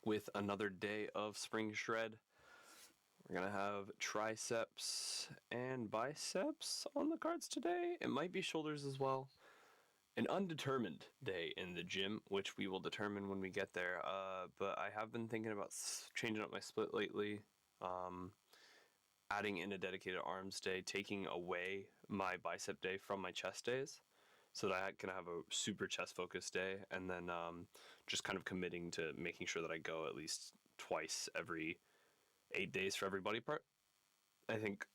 with another day of spring shred. We're going to have triceps and biceps on the cards today. It might be shoulders as well. An undetermined day in the gym, which we will determine when we get there. But I have been thinking about changing up my split lately. Adding in a dedicated arms day, taking away my bicep day from my chest days, so that I can have a super chest focused day, and then just kind of committing to making sure that I go at least twice every 8 days for every body part. I think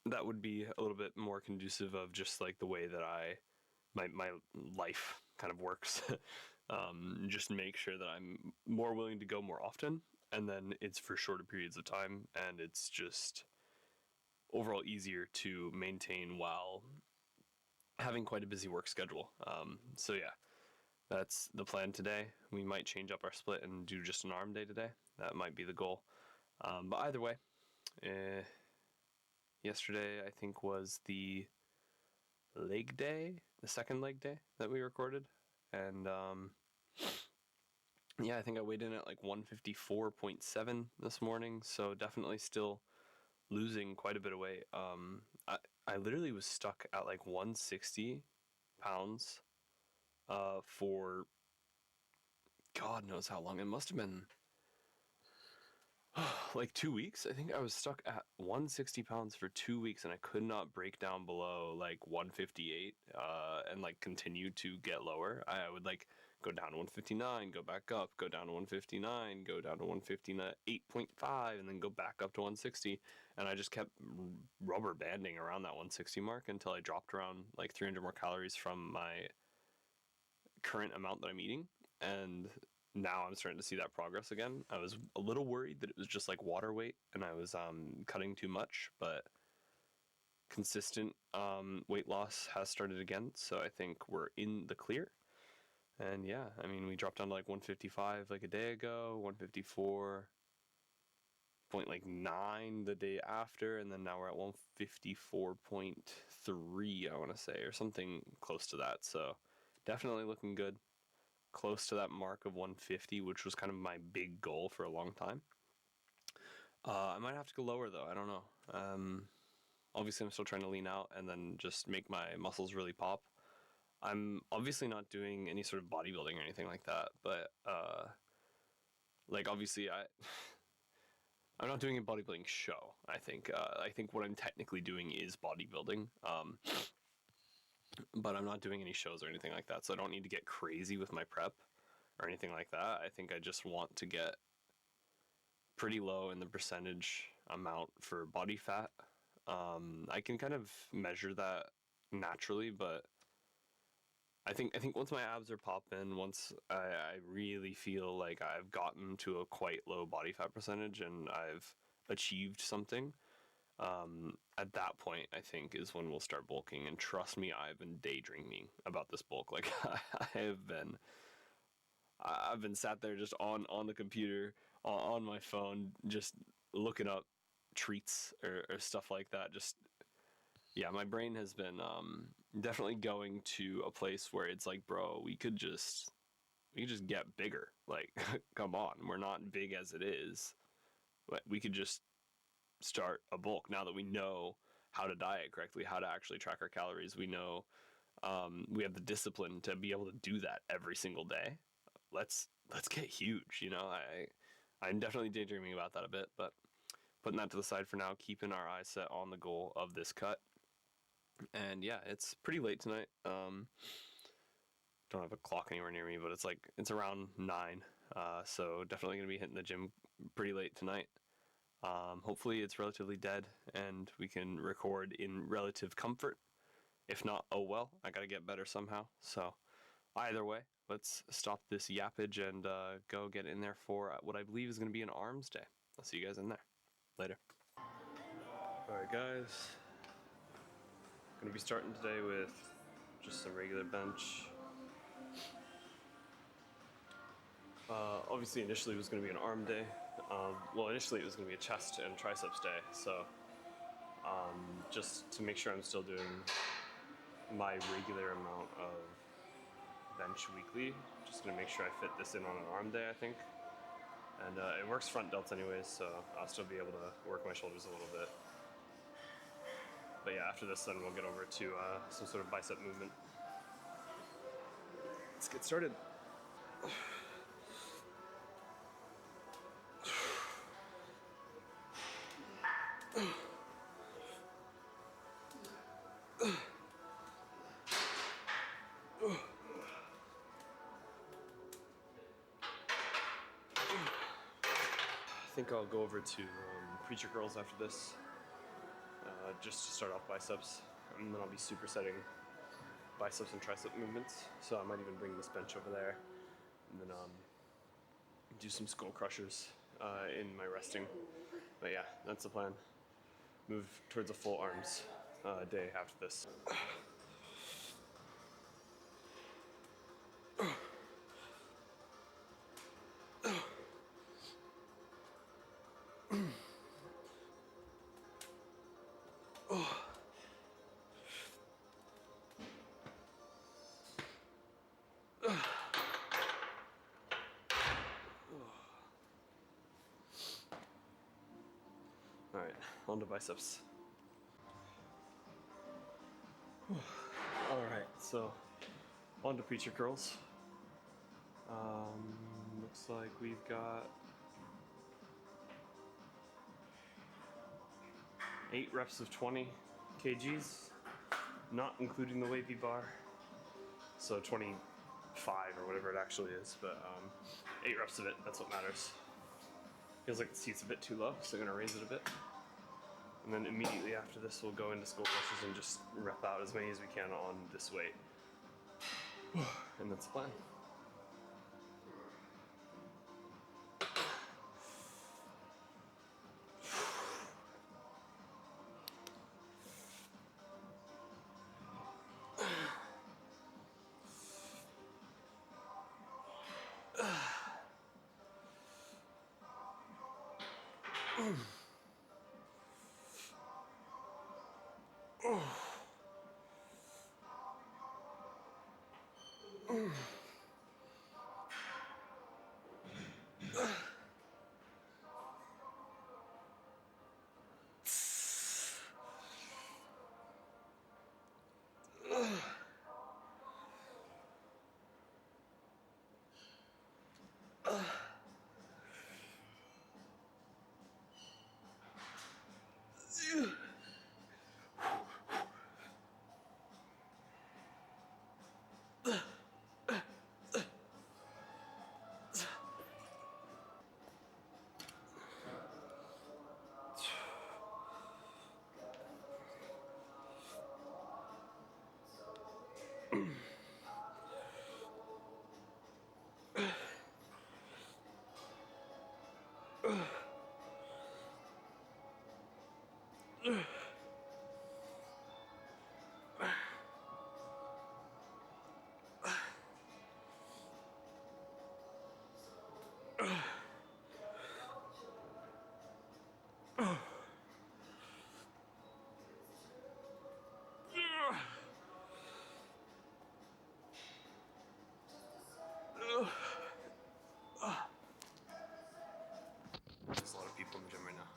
that would be a little bit more conducive of just like the way that my life kind of works. Just make sure that I'm more willing to go more often, and then it's for shorter periods of time, and it's just overall easier to maintain while having quite a busy work schedule. So yeah, that's the plan today. We might change up our split and do just an arm day today. That might be the goal. But either way, yesterday I think was the leg day, the second leg day that we recorded. And yeah, I think I weighed in at like 154.7 this morning. So definitely still losing quite a bit of weight. I literally was stuck at like 160 pounds for God knows how long. It must have been like 2 weeks. I think I was stuck at 160 pounds for 2 weeks, and I could not break down below like 158 and like continue to get lower. I would like go down to 159, go back up, go down to 159, go down to 158.5, and then go back up to 160. And I just kept rubber banding around that 160 mark until I dropped around like 300 more calories from my current amount that I'm eating. And now I'm starting to see that progress again. I was a little worried that it was just like water weight and I was cutting too much, but consistent weight loss has started again. So I think we're in the clear. And yeah, I mean, we dropped down to like 155 like a day ago, 154.9 the day after, and then now we're at 154.3, I want to say, or something close to that. So definitely looking good. Close to that mark of 150, which was kind of my big goal for a long time. I might have to go lower though. I don't know. Obviously, I'm still trying to lean out and then just make my muscles really pop. I'm obviously not doing any sort of bodybuilding or anything like that, but like obviously I'm not doing a bodybuilding show. I think what I'm technically doing is bodybuilding. But I'm not doing any shows or anything like that, so I don't need to get crazy with my prep or anything like that. I think I just want to get pretty low in the percentage amount for body fat. I can kind of measure that naturally, but I think once my abs are popping, once I really feel like I've gotten to a quite low body fat percentage and I've achieved something, at that point, I think, is when we'll start bulking. And trust me, I've been daydreaming about this bulk. Like I've been sat there just on the computer, on my phone, just looking up treats or stuff like that. Just, yeah, my brain has been definitely going to a place where it's like, bro, we could just get bigger. Like, come on, we're not big as it is. But we could just start a bulk now that we know how to diet correctly, how to actually track our calories. We know we have the discipline to be able to do that every single day. Let's get huge. I'm definitely daydreaming about that a bit, but putting that to the side for now, keeping our eyes set on the goal of this cut. And yeah, it's pretty late tonight. Don't have a clock anywhere near me, but it's around 9. So definitely gonna be hitting the gym pretty late tonight. Hopefully it's relatively dead and we can record in relative comfort. If not, oh well, I gotta get better somehow. So either way, let's stop this yappage and go get in there for what I believe is going to be an arms day. I'll see you guys in there. Later. Alright guys, going to be starting today with just some regular bench. Obviously initially it was going to be an arm day. Initially it was going to be a chest and triceps day, so just to make sure I'm still doing my regular amount of bench weekly, just going to make sure I fit this in on an arm day, I think. And it works front delts anyways, so I'll still be able to work my shoulders a little bit. But yeah, after this then we'll get over to some sort of bicep movement. Let's get started. I think I'll go over to preacher curls after this, just to start off biceps, and then I'll be supersetting biceps and tricep movements. So I might even bring this bench over there, and then do some skull crushers in my resting. But yeah, that's the plan. Move towards a full arms day after this. All right, on to biceps. All right, so on to preacher curls. Looks like we've got 8 reps of 20 kgs, not including the wavy bar. So 25 or whatever it actually is, but 8 reps of it, that's what matters. Feels like the seat's a bit too low, so I'm gonna raise it a bit. And then immediately after this, we'll go into skull crushers and just rep out as many as we can on this weight. And that's the plan. There's a lot of people in the gym right now.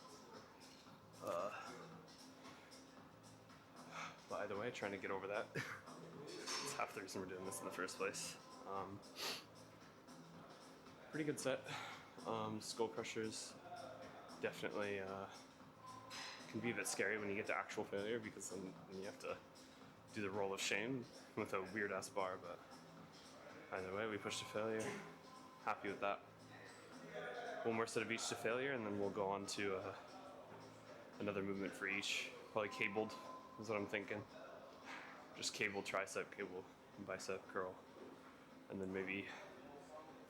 But either way, trying to get over that. It's half the reason we're doing this in the first place. Pretty good set. Skull crushers definitely can be a bit scary when you get to actual failure, because then you have to do the roll of shame with a weird ass bar, but either way, we pushed to failure. Happy with that. One more set of each to failure, and then we'll go on to another movement for each. Probably cabled is what I'm thinking. Just cable tricep, cable bicep curl, and then maybe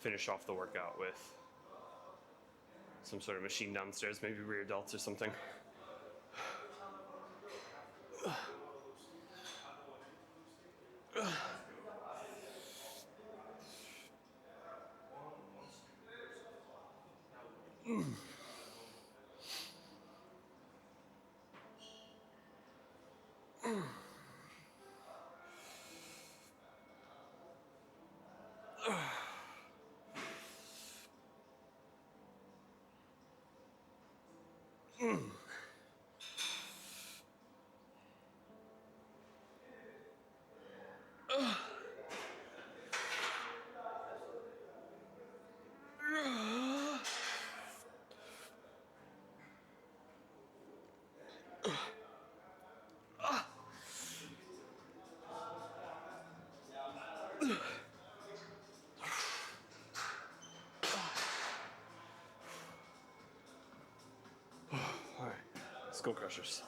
finish off the workout with some sort of machine downstairs, maybe rear delts or something. Alright, skull crushers.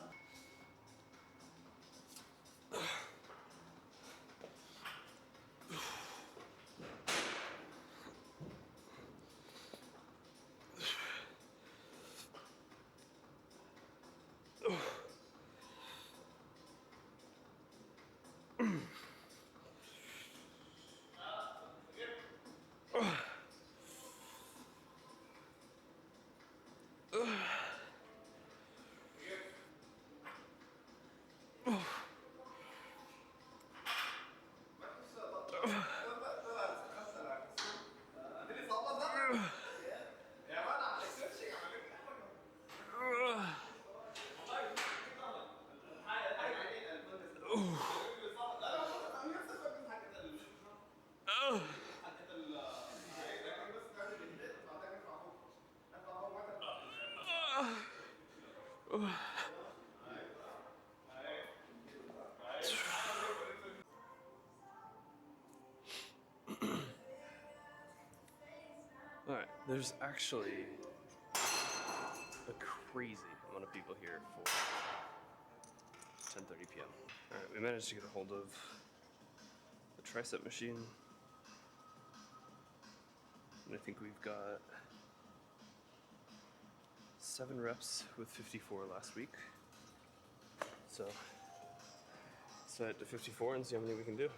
Alright, there's actually a crazy amount of people here for 10:30 p.m. Alright, we managed to get a hold of the tricep machine. And I think we've got 7 reps with 54 last week. So, set it to 54 and see how many we can do.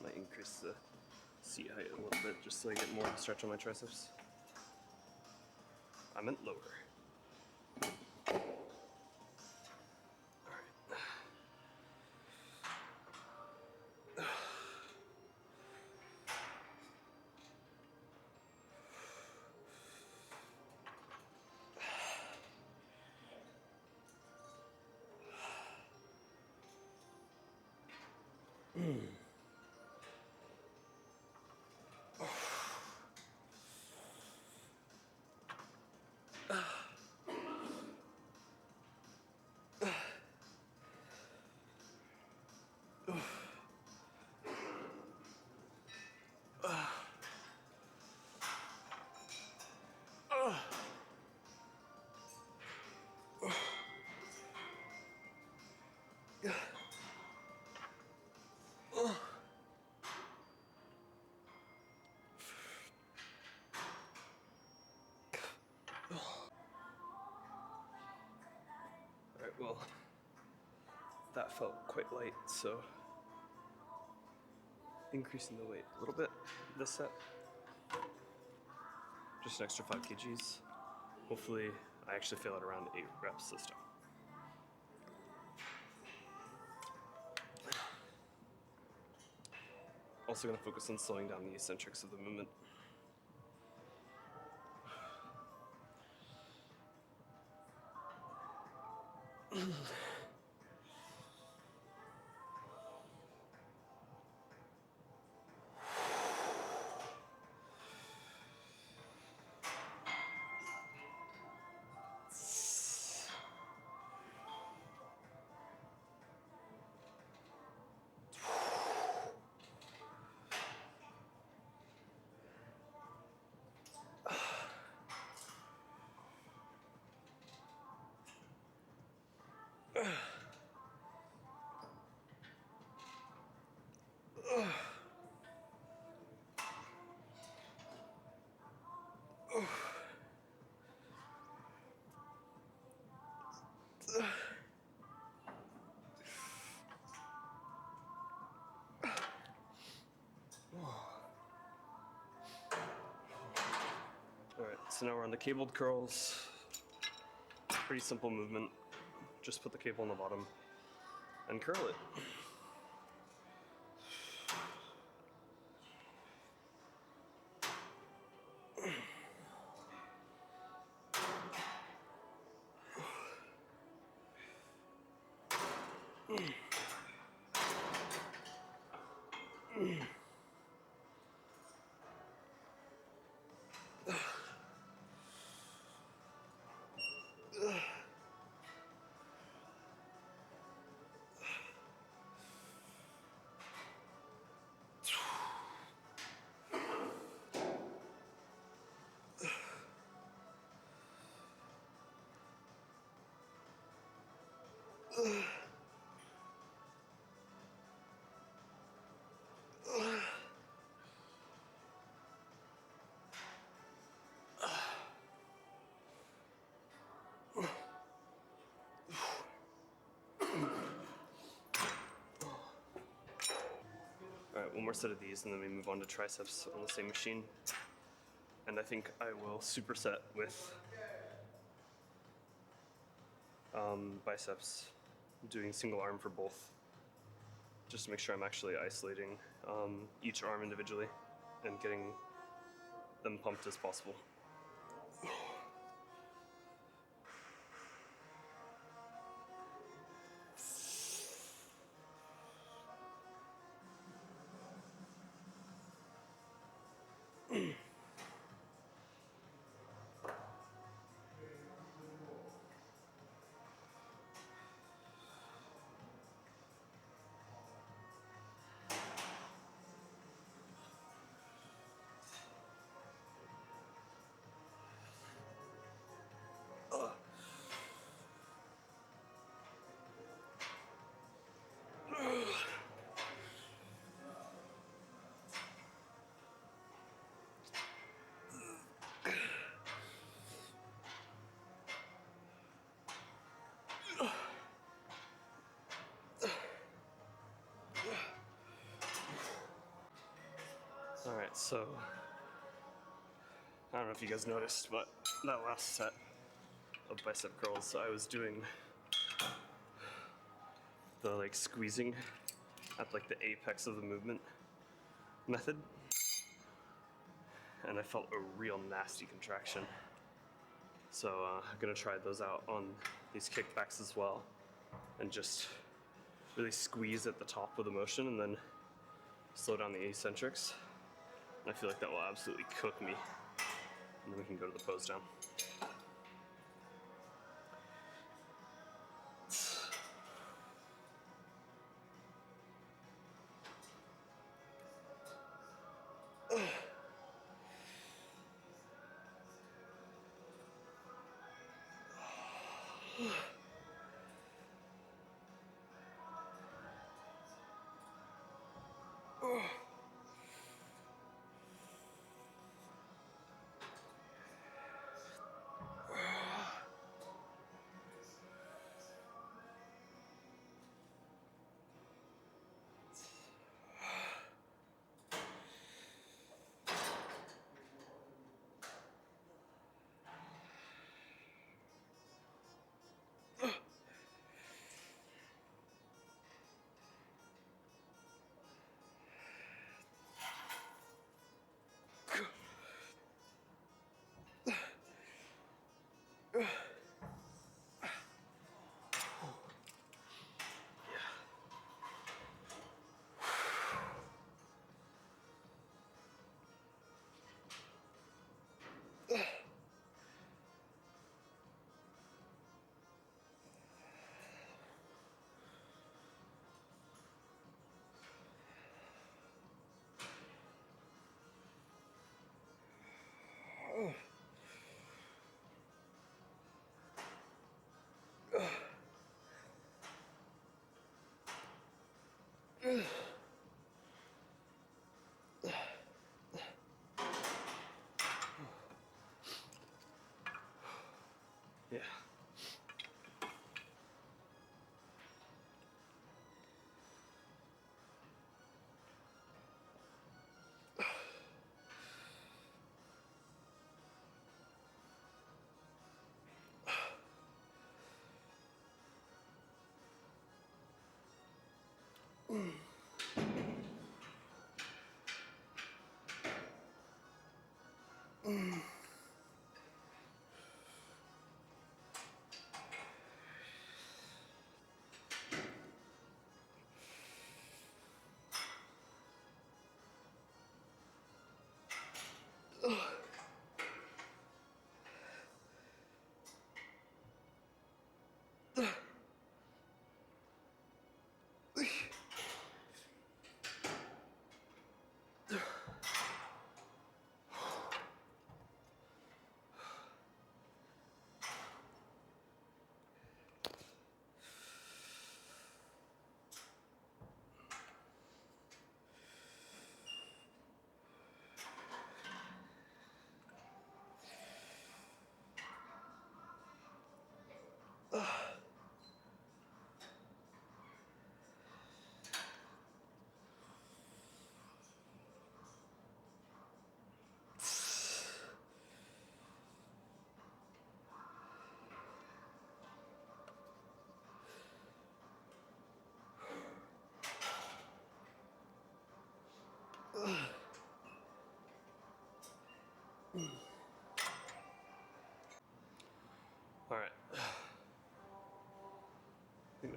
Might increase the seat height a little bit just so I get more stretch on my triceps. I meant lower. Alright, well, that felt quite light, so increasing the weight a little bit this set. Just an extra 5 kgs. Hopefully, I actually fail at around 8 reps this time. Also going to focus on slowing down the eccentrics of the movement. Alright, so now we're on the cabled curls. Pretty simple movement. Just put the cable on the bottom and curl it. Alright, one more set of these and then we move on to triceps on the same machine. And I think I will superset with biceps, doing single arm for both, just to make sure I'm actually isolating each arm individually and getting them pumped as possible. Alright, so I don't know if you guys noticed, but that last set of bicep curls, I was doing the like squeezing at like the apex of the movement method, and I felt a real nasty contraction. So I'm gonna try those out on these kickbacks as well, and just really squeeze at the top with the motion and then slow down the eccentrics. I feel like that will absolutely cook me. And then we can go to the pose down.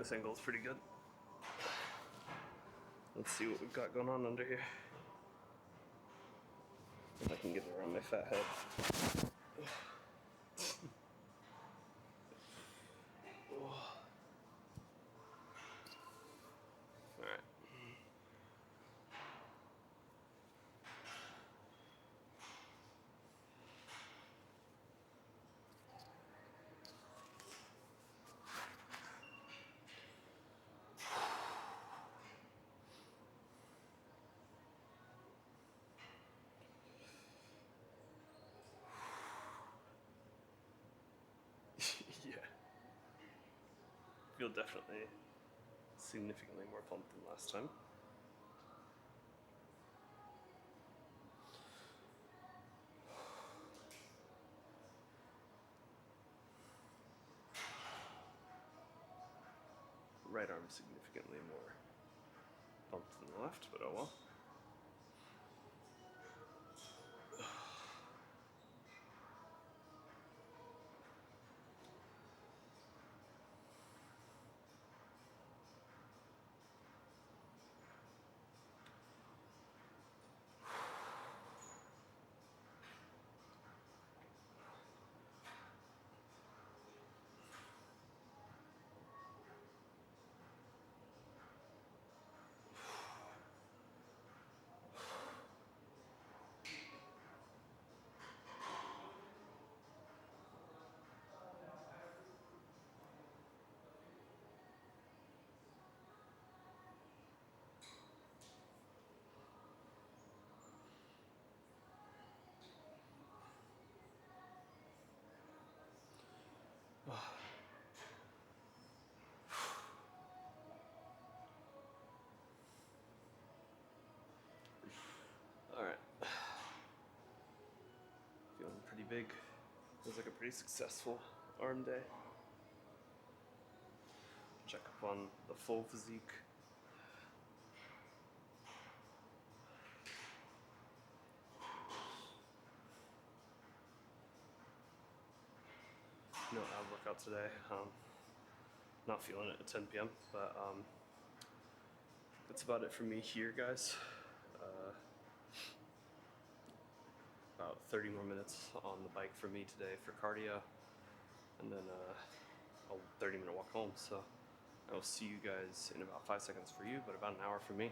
this angle is pretty good. Let's see what we've got going on under here. If I can get it around my fat head. Alright. Yeah. Feel definitely significantly more pumped than last time. Right arm significantly more pumped than the left, but oh well. Alright. Feeling pretty big. Feels like a pretty successful arm day. Check up on the full physique. No ab workout today. Not feeling it at 10 p.m. But that's about it for me here, guys. About 30 more minutes on the bike for me today for cardio, and then a 30-minute walk home. So I will see you guys in about 5 seconds for you, but about an hour for me,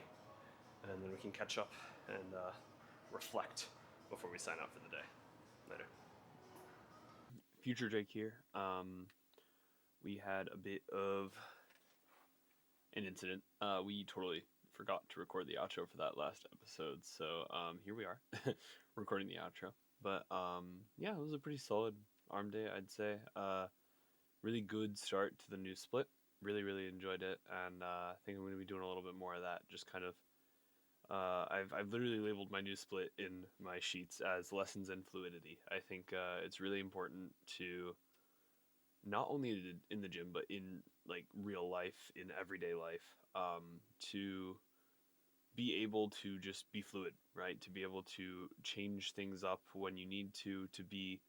and then we can catch up and reflect before we sign out for the day. Later. Future Jake here. We had a bit of an incident. We totally forgot to record the outro for that last episode, so here we are, recording the outro. But yeah, it was a pretty solid arm day, I'd say. Really good start to the new split. Really enjoyed it, and I think I'm going to be doing a little bit more of that. Just kind of, I've literally labeled my new split in my sheets as lessons in fluidity. I think it's really important to, not only in the gym, but in like real life, in everyday life, to be able to just be fluid, right? To be able to change things up when you need to be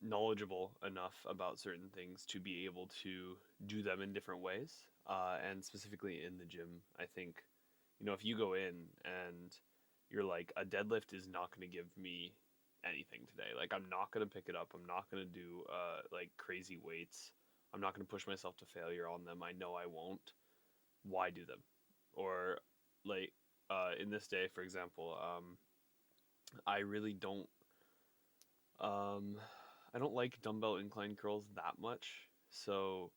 knowledgeable enough about certain things to be able to do them in different ways. And specifically in the gym, I think, you know, if you go in and you're like, a deadlift is not going to give me anything today. Like, I'm not going to pick it up. I'm not going to do like crazy weights. I'm not going to push myself to failure on them. I know I won't. Why do them? Or like in this day, for example, I really don't. I don't like dumbbell incline curls that much, so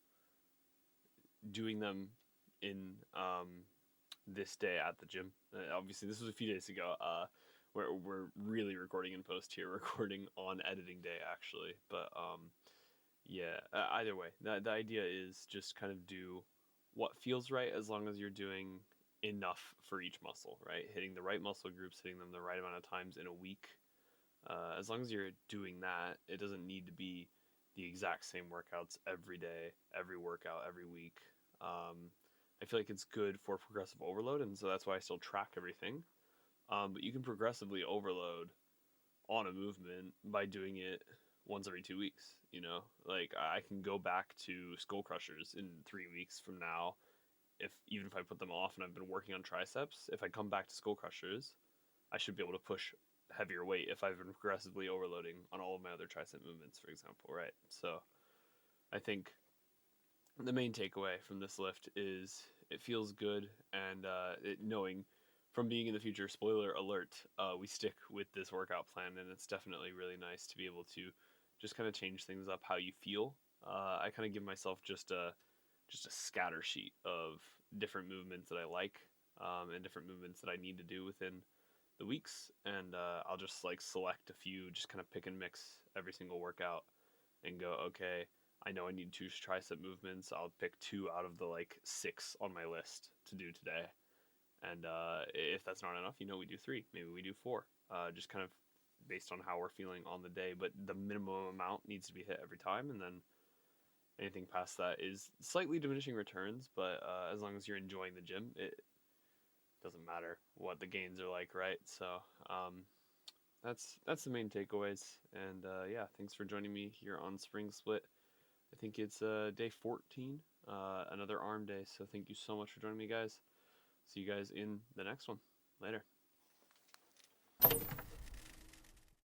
doing them in this day at the gym. Obviously, this was a few days ago. We're really recording in post here, recording on editing day actually. But yeah. Either way, the idea is just kind of do what feels right as long as you're doing enough for each muscle, right? Hitting the right muscle groups, hitting them the right amount of times in a week. As long as you're doing that, it doesn't need to be the exact same workouts every day, every workout, every week. I feel like it's good for progressive overload, and so that's why I still track everything. But you can progressively overload on a movement by doing it once every 2 weeks. You know, like I can go back to skull crushers in 3 weeks from now. If even if I put them off and I've been working on triceps, if I come back to skull crushers, I should be able to push heavier weight if I've been progressively overloading on all of my other tricep movements, for example, right? So I think the main takeaway from this lift is it feels good, and knowing from being in the future, spoiler alert, we stick with this workout plan, and it's definitely really nice to be able to just kind of change things up how you feel. I kind of give myself just a scatter sheet of different movements that I like, and different movements that I need to do within the weeks, and I'll just like select a few, just kind of pick and mix every single workout, and go, okay, I know I need 2 tricep movements. I'll pick 2 out of the like 6 on my list to do today. And if that's not enough, we do 3. Maybe we do 4. Just kind of based on how we're feeling on the day. But the minimum amount needs to be hit every time. And then anything past that is slightly diminishing returns. But as long as you're enjoying the gym, it doesn't matter what the gains are like, right? So that's the main takeaways. And yeah, thanks for joining me here on Spring Split. I think it's day 14, another arm day. So thank you so much for joining me, guys. See you guys in the next one. Later.